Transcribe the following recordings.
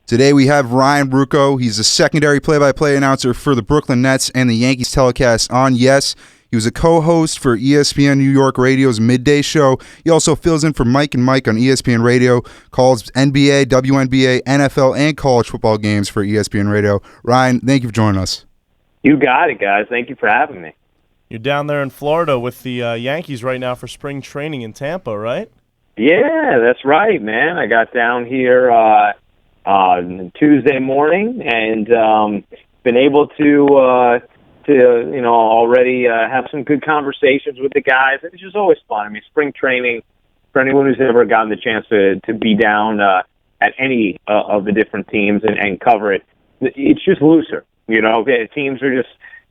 Today we have Ryan Ruocco. He's a secondary play-by-play announcer for the Brooklyn Nets and the Yankees telecast on Yes. He was a co-host for ESPN New York Radio's Midday Show. He also fills in for Mike and Mike on ESPN Radio, calls NBA, WNBA, NFL, and college football games for ESPN Radio. Ryan, thank you for joining us. You got it, guys. Thank you for having me. You're down there in Florida with the Yankees right now for spring training in Tampa, right? Yeah, that's right, man. I got down here on Tuesday morning and been able to already have some good conversations with the guys. It's just always fun. I mean, spring training, for anyone who's ever gotten the chance to be down at any of the different teams and cover it, it's just looser. You know, teams are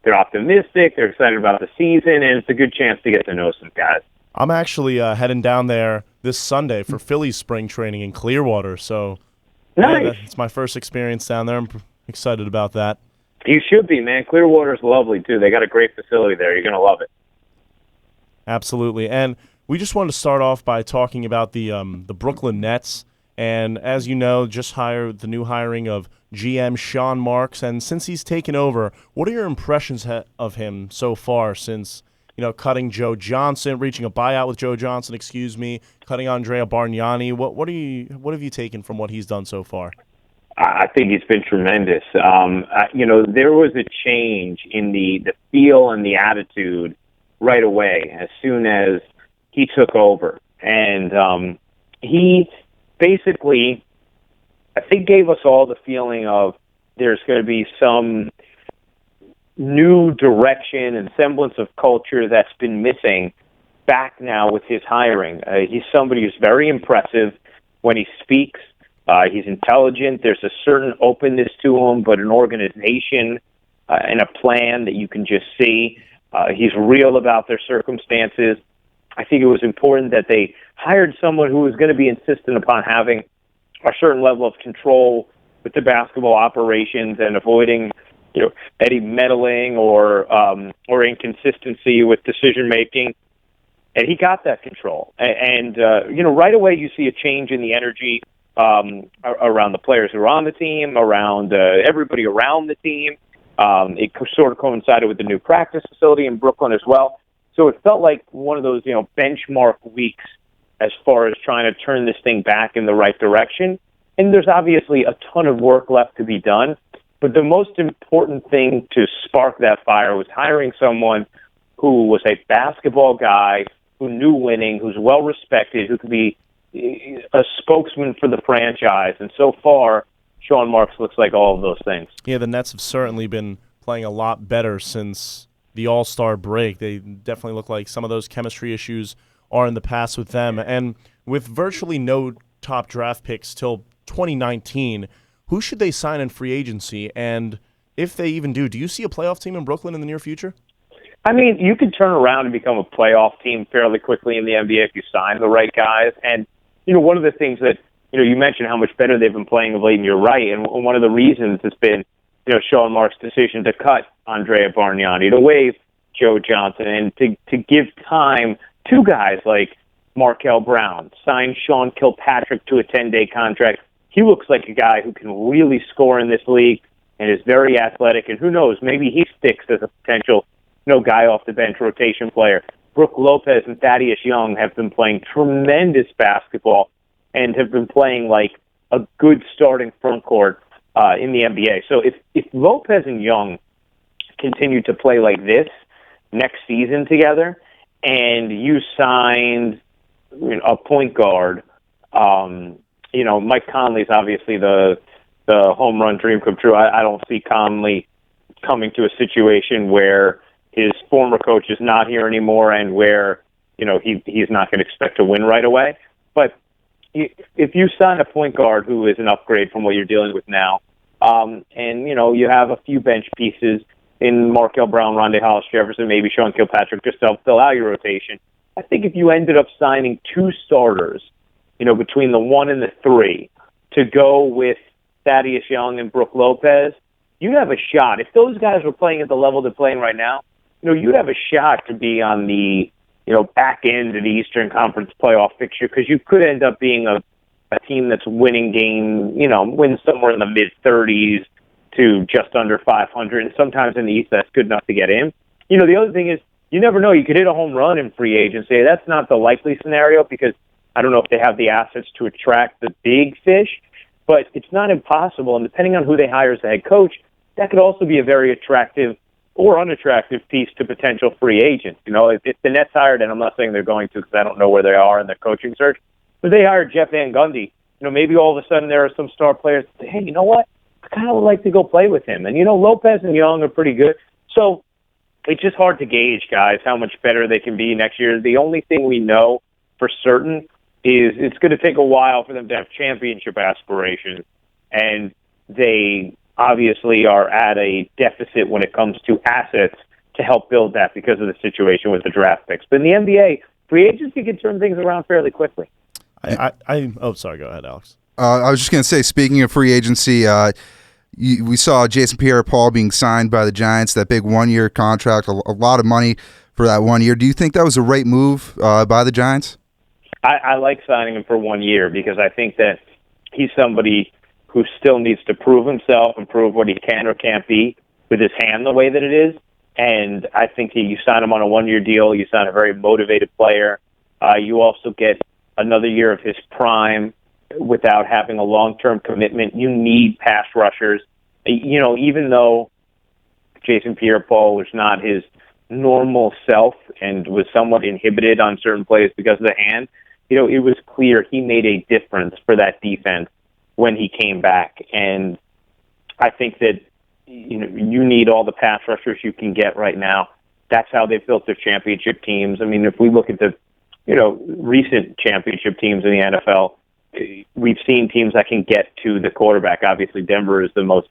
they're optimistic, they're excited about the season, and it's a good chance to get to know some guys. I'm actually heading down there this Sunday for Phillies spring training in Clearwater, so nice. Yeah, it's my first experience down there. I'm excited about that. You should be, man. Clearwater's lovely, too. They got a great facility there. You're going to love it. Absolutely. And we just wanted to start off by talking about the Brooklyn Nets. And as you know, just hired the new hiring of GM Sean Marks. And since he's taken over, what are your impressions of him so far since, cutting Joe Johnson, reaching a buyout with Joe Johnson, cutting Andrea Bargnani? What have you taken from what he's done so far? I think he's been tremendous. There was a change in the feel and the attitude right away as soon as he took over. And he basically, I think, gave us all the feeling of there's going to be some new direction and semblance of culture that's been missing back now with his hiring. He's somebody who's very impressive when he speaks. He's intelligent. There's a certain openness to him, but an organization and a plan that you can just see. He's real about their circumstances. I think it was important that they hired someone who was going to be insistent upon having a certain level of control with the basketball operations and avoiding, any meddling or inconsistency with decision making. And he got that control. And right away you see a change in the energy around the players who are on the team, around everybody around the team. It sort of coincided with the new practice facility in Brooklyn as well. So it felt like one of those, benchmark weeks as far as trying to turn this thing back in the right direction. And there's obviously a ton of work left to be done. But the most important thing to spark that fire was hiring someone who was a basketball guy, who knew winning, who's well-respected, who could be a spokesman for the franchise. And so far, Sean Marks looks like all of those things. Yeah, the Nets have certainly been playing a lot better since the All-Star break. They definitely look like some of those chemistry issues are in the past with them. And with virtually no top draft picks till 2019, who should they sign in free agency? And if they even do you see a playoff team in Brooklyn in the near future? I mean, you could turn around and become a playoff team fairly quickly in the NBA if you sign the right guys. And one of the things that, you mentioned how much better they've been playing of late, and you're right. And one of the reasons has been, Sean Marks' decision to cut Andrea Bargnani, to waive Joe Johnson, and to give time to guys like Markel Brown, sign Sean Kilpatrick to a 10-day contract. He looks like a guy who can really score in this league and is very athletic. And who knows, maybe he sticks as a potential, guy off the bench rotation player. Brook Lopez and Thaddeus Young have been playing tremendous basketball and have been playing like a good starting front court in the NBA. So if Lopez and Young continue to play like this next season together, and you signed a point guard, Mike Conley's obviously the home run dream come true. I don't see Conley coming to a situation where his former coach is not here anymore and where, he's not going to expect to win right away. But if you sign a point guard who is an upgrade from what you're dealing with now, and, you have a few bench pieces in Markel Brown, Rondae Hollis-Jefferson, maybe Sean Kilpatrick, just to help fill out your rotation, I think if you ended up signing two starters, between the 1 and the 3, to go with Thaddeus Young and Brook Lopez, you'd have a shot. If those guys were playing at the level they're playing right now, you'd have a shot to be on the, back end of the Eastern Conference playoff picture, because you could end up being a a team that's winning wins somewhere in the mid-30s to just under 500, and sometimes in the East that's good enough to get in. The other thing is, you never know. You could hit a home run in free agency. That's not the likely scenario because I don't know if they have the assets to attract the big fish, but it's not impossible. And depending on who they hire as the head coach, that could also be a very attractive or unattractive piece to potential free agents. If the Nets hired, and I'm not saying they're going to because I don't know where they are in their coaching search, but they hired Jeff Van Gundy, maybe all of a sudden there are some star players that say, hey, you know what? I kind of would like to go play with him. And, Lopez and Young are pretty good. So it's just hard to gauge, guys, how much better they can be next year. The only thing we know for certain is it's going to take a while for them to have championship aspirations. And they obviously are at a deficit when it comes to assets to help build that because of the situation with the draft picks. But in the NBA, free agency can turn things around fairly quickly. Sorry, go ahead, Alex. I was just going to say, speaking of free agency, we saw Jason Pierre-Paul being signed by the Giants, that big one-year contract, a lot of money for that 1 year. Do you think that was the right move by the Giants? I like signing him for 1 year because I think that he's somebody who still needs to prove himself and prove what he can or can't be with his hand the way that it is. And I think you sign him on a 1 year deal, you sign a very motivated player. You also get another year of his prime without having a long-term commitment. You need pass rushers. Even though Jason Pierre-Paul was not his normal self and was somewhat inhibited on certain plays because of the hand, it was clear he made a difference for that defense when he came back. And I think that you need all the pass rushers you can get right now. That's how they built their championship teams. I mean, if we look at the recent championship teams in the NFL, we've seen teams that can get to the quarterback. Obviously, Denver is the most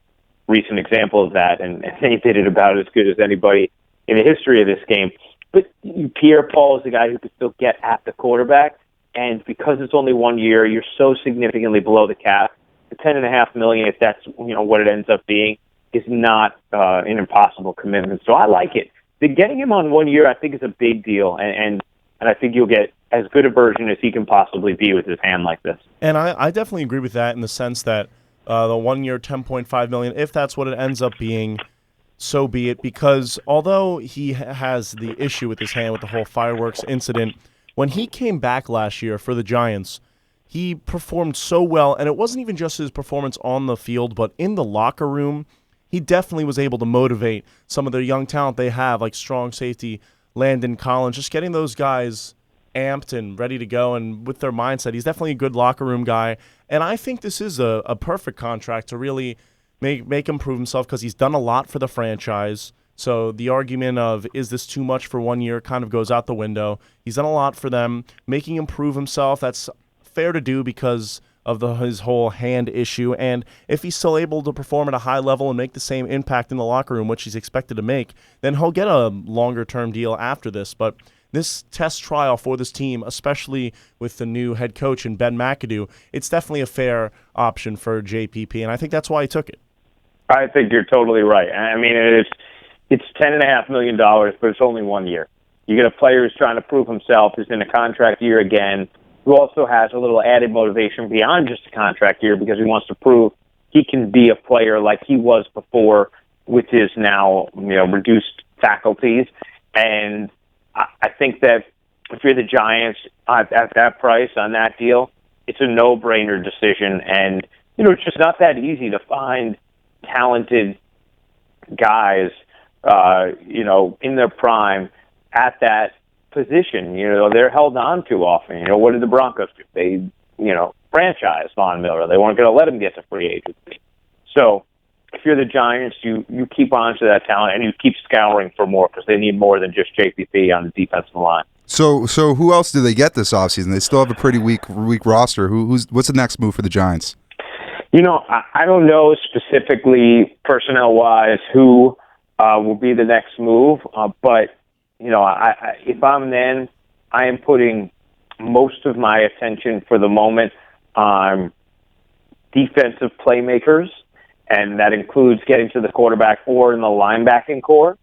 recent example of that, and they did it about as good as anybody in the history of this game. But Pierre-Paul is the guy who can still get at the quarterback, and because it's only 1 year, you're so significantly below the cap. The $10.5 million, if that's what it ends up being, is not an impossible commitment. So I like it. Getting him on 1 year, I think, is a big deal, and I think you'll get as good a version as he can possibly be with his hand like this. And I definitely agree with that in the sense that the 1 year, $10.5 million, if that's what it ends up being, so be it. Because although he has the issue with his hand with the whole fireworks incident, when he came back last year for the Giants, he performed so well. And it wasn't even just his performance on the field, but in the locker room, he definitely was able to motivate some of the young talent they have, like strong safety Landon Collins, just getting those guys amped and ready to go and with their mindset. He's definitely a good locker room guy. And I think this is a perfect contract to really make him prove himself because he's done a lot for the franchise. So the argument of, is this too much for 1 year, kind of goes out the window. He's done a lot for them. Making him prove himself, that's fair to do because of his whole hand issue. And if he's still able to perform at a high level and make the same impact in the locker room, which he's expected to make, then he'll get a longer-term deal after this. But this test trial for this team, especially with the new head coach and Ben McAdoo, it's definitely a fair option for JPP, and I think that's why he took it. I think you're totally right. I mean, it's $10.5 million, but it's only 1 year. You get a player who's trying to prove himself, who's in a contract year again, who also has a little added motivation beyond just a contract year because he wants to prove he can be a player like he was before with his now reduced faculties. And I think that if you're the Giants at that price on that deal, it's a no-brainer decision. And, it's just not that easy to find talented guys, in their prime at that position. They're held on too often. What did the Broncos do? They, franchised Von Miller. They weren't going to let him get to free agency. So if you're the Giants, you keep on to that talent and you keep scouring for more because they need more than just JPP on the defensive line. So who else do they get this offseason? They still have a pretty weak roster. What's the next move for the Giants? I don't know specifically personnel-wise who will be the next move, but if I'm them, I am putting most of my attention for the moment on defensive playmakers, and that includes getting to the quarterback or in the linebacking core.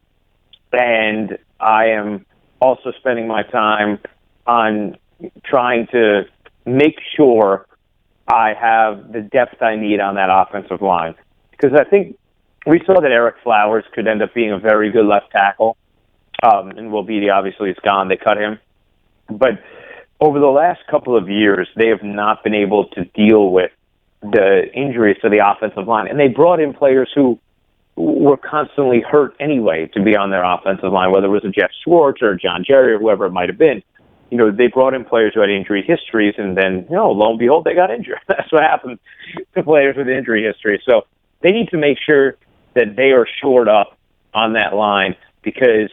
And I am also spending my time on trying to make sure I have the depth I need on that offensive line. Because I think we saw that Eric Flowers could end up being a very good left tackle. And Wilbidi, obviously, is gone. They cut him. But over the last couple of years, they have not been able to deal with the injuries to the offensive line. And they brought in players who were constantly hurt anyway to be on their offensive line, whether it was a Jeff Schwartz or John Jerry or whoever it might have been. They brought in players who had injury histories, and then, lo and behold, they got injured. That's what happened to players with injury history. So they need to make sure that they are shored up on that line, because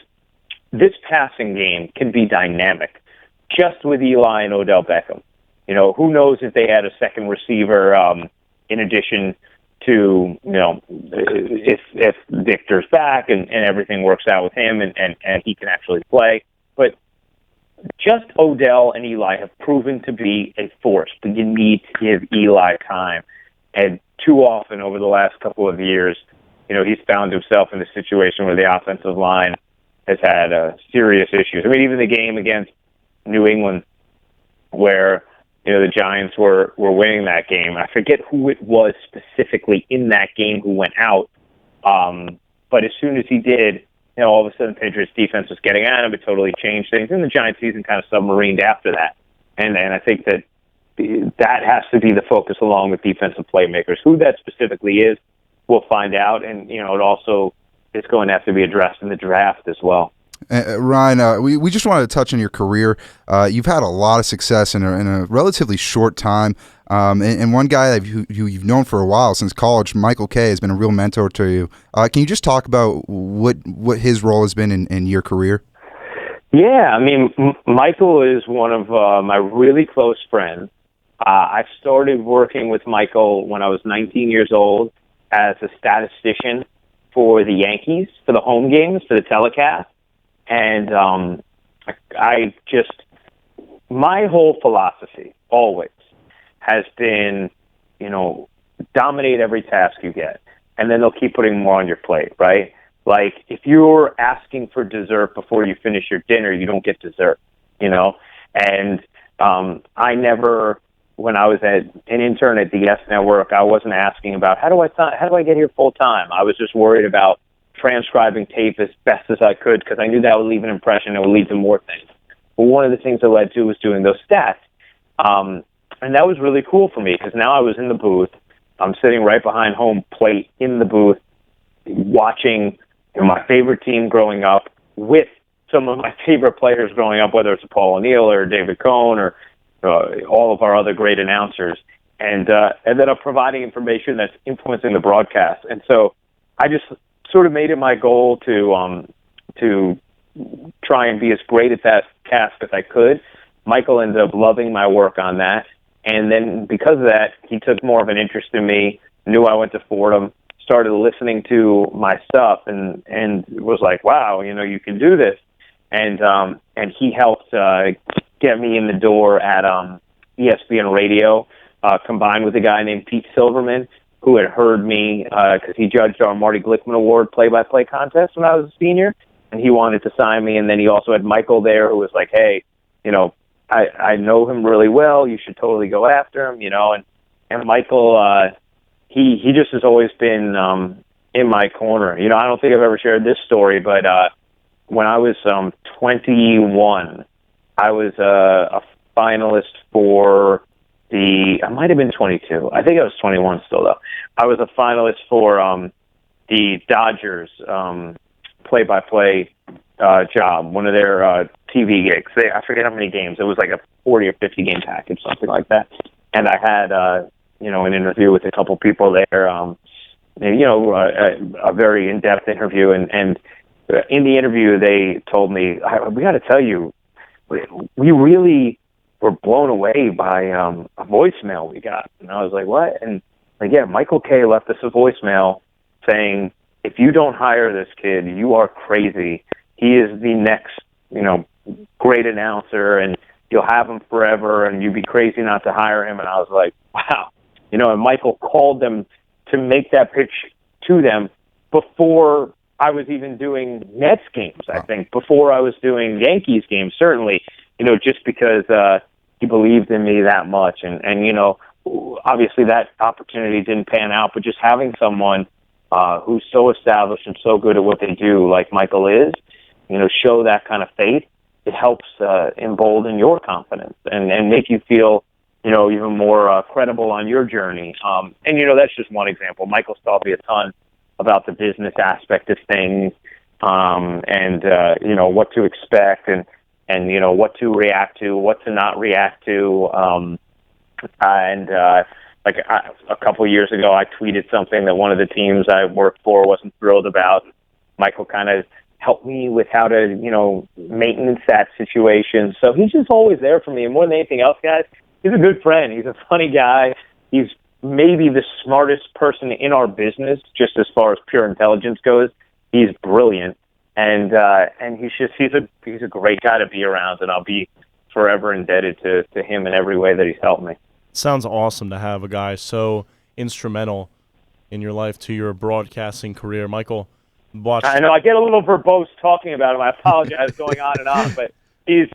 this passing game can be dynamic just with Eli and Odell Beckham. Who knows if they had a second receiver in addition to, if Victor's back and everything works out with him and he can actually play. But just Odell and Eli have proven to be a force, but you need to give Eli time. And too often over the last couple of years, he's found himself in a situation where the offensive line has had serious issues. I mean, even the game against New England where, the Giants were winning that game. I forget who it was specifically in that game who went out. But as soon as he did, all of a sudden Patriots defense was getting at him. It totally changed things. And the Giants season kind of submarined after that. And I think that has to be the focus along with defensive playmakers. Who that specifically is, we'll find out. And, it also is going to have to be addressed in the draft as well. Ryan, we just wanted to touch on your career. You've had a lot of success in a relatively short time. And one guy who you've known for a while, since college, Michael Kay, has been a real mentor to you. Can you just talk about what his role has been in your career? Yeah, I mean, Michael is one of my really close friends. I started working with Michael when I was 19 years old as a statistician for the Yankees, for the home games, for the telecast. And my whole philosophy always has been, dominate every task you get, and then they'll keep putting more on your plate, right? Like, if you're asking for dessert before you finish your dinner, you don't get dessert, And I never, when I was an intern at the S Network, I wasn't asking about how do I get here full time. I was just worried about transcribing tape as best as I could, because I knew that would leave an impression and would lead to more things. But one of the things that led to was doing those stats. And that was really cool for me, because now I was in the booth. I'm sitting right behind home plate in the booth, watching my favorite team growing up with some of my favorite players growing up, whether it's Paul O'Neill or David Cohn or all of our other great announcers. And then I'm providing information that's influencing the broadcast. And so I just sort of made it my goal to try and be as great at that task as I could. Michael ended up loving my work on that. And then because of that, he took more of an interest in me, knew I went to Fordham, started listening to my stuff, and was like, wow, you can do this. And he helped get me in the door at ESPN Radio, combined with a guy named Pete Silverman, who had heard me because he judged our Marty Glickman Award play-by-play contest when I was a senior, and he wanted to sign me. And then he also had Michael there, who was like, hey, I know him really well. You should totally go after him, And Michael, he just has always been in my corner. I don't think I've ever shared this story, but when I was 21, I was a finalist for I might have been 22. I think I was 21 still, though. I was a finalist for the Dodgers play-by-play job, one of their TV gigs. I forget how many games. It was like a 40 or 50 game package, something like that. And I had, an interview with a couple people there, a very in-depth interview. And in the interview, they told me, we got to tell you, we really were blown away by a voicemail we got. And I was like, what? And Michael Kay left us a voicemail saying, if you don't hire this kid, you are crazy. He is the next, great announcer, and you'll have him forever, and you'd be crazy not to hire him. And I was like, wow. And Michael called them to make that pitch to them before I was even doing Nets games, I think, before I was doing Yankees games, certainly, just because he believed in me that much. And obviously that opportunity didn't pan out, but just having someone who's so established and so good at what they do, like Michael is, show that kind of faith, it helps embolden your confidence and make you feel, even more credible on your journey. And that's just one example. Michael's taught me a ton about the business aspect of things, and what to expect and what to react to, what to not react to. A couple of years ago, I tweeted something that one of the teams I worked for wasn't thrilled about. Michael kind of helped me with how to, maintenance that situation. So he's just always there for me. And more than anything else, guys, he's a good friend. He's a funny guy. He's maybe the smartest person in our business, just as far as pure intelligence goes. He's brilliant. And he's a great guy to be around, and I'll be forever indebted to him in every way that he's helped me. Sounds awesome to have a guy so instrumental in your life to your broadcasting career. Michael, I know I get a little verbose talking about him. I apologize going on and on, but he's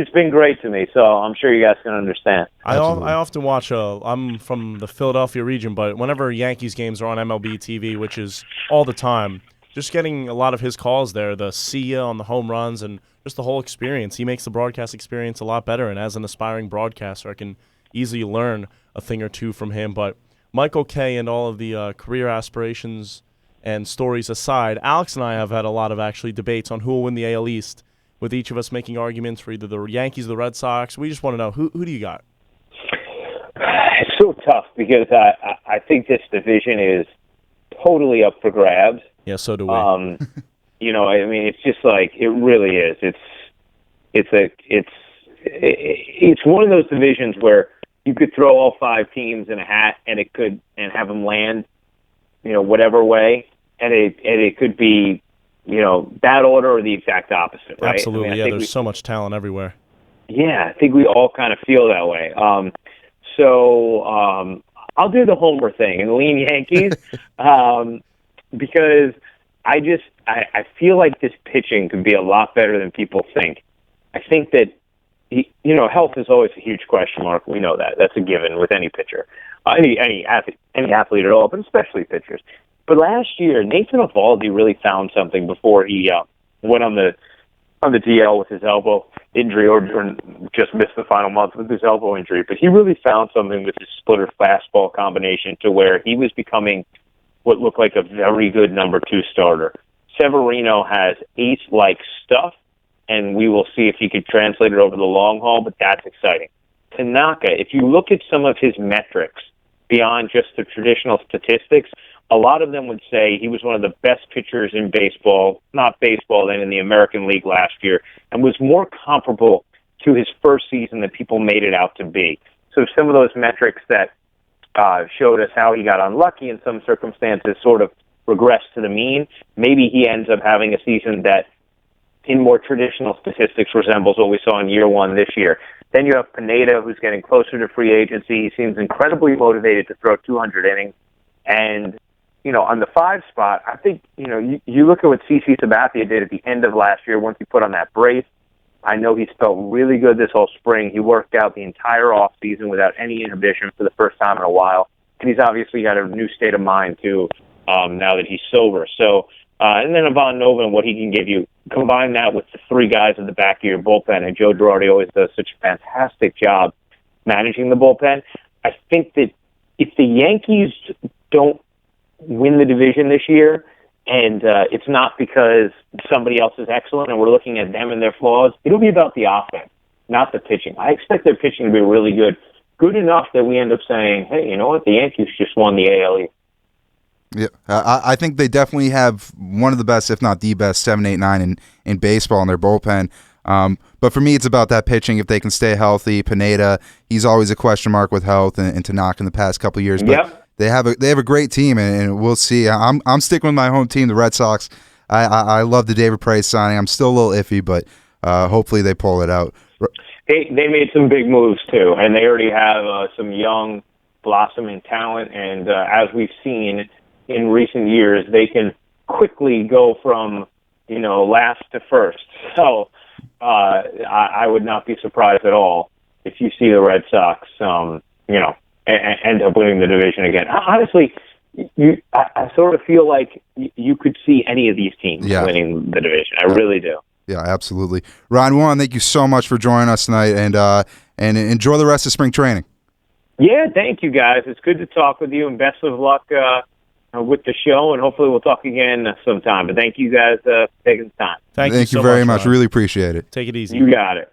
been great to me, so I'm sure you guys can understand. I often watch, I'm from the Philadelphia region, but whenever Yankees games are on MLB TV, which is all the time, just getting a lot of his calls there, the see ya on the home runs and just the whole experience. He makes the broadcast experience a lot better, and as an aspiring broadcaster, I can easily learn a thing or two from him. But Michael K. and all of the career aspirations and stories aside, Alex and I have had a lot of actually debates on who will win the AL East, with each of us making arguments for either the Yankees or the Red Sox. We just want to know, who do you got? It's so tough because I think this division is totally up for grabs. Yeah, so do we. It's just like, it really is. It's one of those divisions where you could throw all 5 teams in a hat and have them land, whatever way, and it could be, that order or the exact opposite, right? Absolutely, there's so much talent everywhere. Yeah, I think we all kind of feel that way. So I'll do the homer thing and lean Yankees because I feel like this pitching could be a lot better than people think. I think that, health is always a huge question mark. We know that. That's a given with any pitcher, any athlete at all, but especially pitchers. But last year, Nathan Eovaldi really found something before he went on the DL with his elbow injury, or just missed the final month with his elbow injury. But he really found something with his splitter fastball combination to where he was becoming what looked like a very good number 2 starter. Severino has ace-like stuff, and we will see if he could translate it over the long haul, but that's exciting. Tanaka, if you look at some of his metrics beyond just the traditional statistics, a lot of them would say he was one of the best pitchers in baseball, not baseball, then in the American League last year, and was more comparable to his first season than people made it out to be. So some of those metrics that showed us how he got unlucky in some circumstances sort of regressed to the mean. Maybe he ends up having a season that, in more traditional statistics, resembles what we saw in year 1 this year. Then you have Pineda, who's getting closer to free agency. He seems incredibly motivated to throw 200 innings. And, on the 5 spot, I think, you look at what CC Sabathia did at the end of last year once he put on that brace. I know he's felt really good this whole spring. He worked out the entire offseason without any inhibition for the first time in a while. And he's obviously got a new state of mind, too, now that he's sober. So, and then Ivan Nova and what he can give you. Combine that with the 3 guys at the back of your bullpen, and Joe Girardi always does such a fantastic job managing the bullpen. I think that if the Yankees don't win the division this year, and it's not because somebody else is excellent and we're looking at them and their flaws, it'll be about the offense, not the pitching. I expect their pitching to be really good enough that we end up saying, hey, you know what, the Yankees just won the AL East. Yeah, I think they definitely have one of the best, if not the best, 7, 8, 9 in baseball in their bullpen. But for me, it's about that pitching. If they can stay healthy, Pineda, he's always a question mark with health, and to knock in the past couple of years. But yep. They have a great team, and we'll see. I'm sticking with my home team, the Red Sox. I love the David Price signing. I'm still a little iffy, but hopefully they pull it out. They made some big moves too, and they already have some young blossoming talent. And as we've seen in recent years, they can quickly go from last to first. So I would not be surprised at all if you see the Red Sox end up winning the division again. Honestly, I sort of feel like you could see any of these teams winning the division. I really do. Yeah, absolutely. Ryan, we want to thank you so much for joining us tonight, and enjoy the rest of spring training. Yeah, thank you, guys. It's good to talk with you, and best of luck with the show, and hopefully we'll talk again sometime. But thank you guys for taking the time. Thank you very much. Ryan. Really appreciate it. Take it easy. You got it.